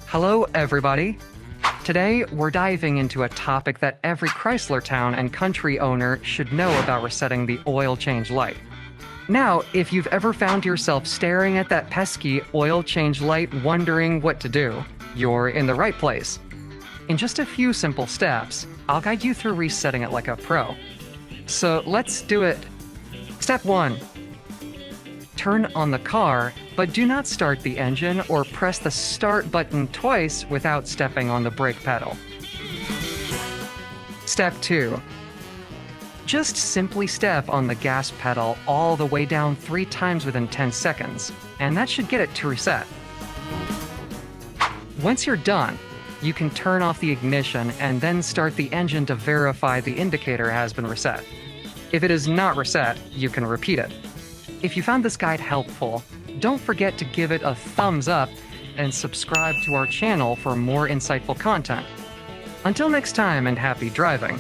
Hello, everybody. Today, we're diving into a topic that every Chrysler Town and Country owner should know about resetting the oil change light. Now, if you've ever found yourself staring at that pesky oil change light wondering what to do, you're in the right place. In just a few simple steps, I'll guide you through resetting it like a pro. So let's do it. Step 1. Turn on the car, but do not start the engine or press the start button twice without stepping on the brake pedal. Step 2. Just simply step on the gas pedal all the way down 3 times within 10 seconds, and that should get it to reset. Once you're done, you can turn off the ignition and then start the engine to verify the indicator has been reset. If it is not reset, you can repeat it. If you found this guide helpful, don't forget to give it a thumbs up and subscribe to our channel for more insightful content. Until next time, and happy driving.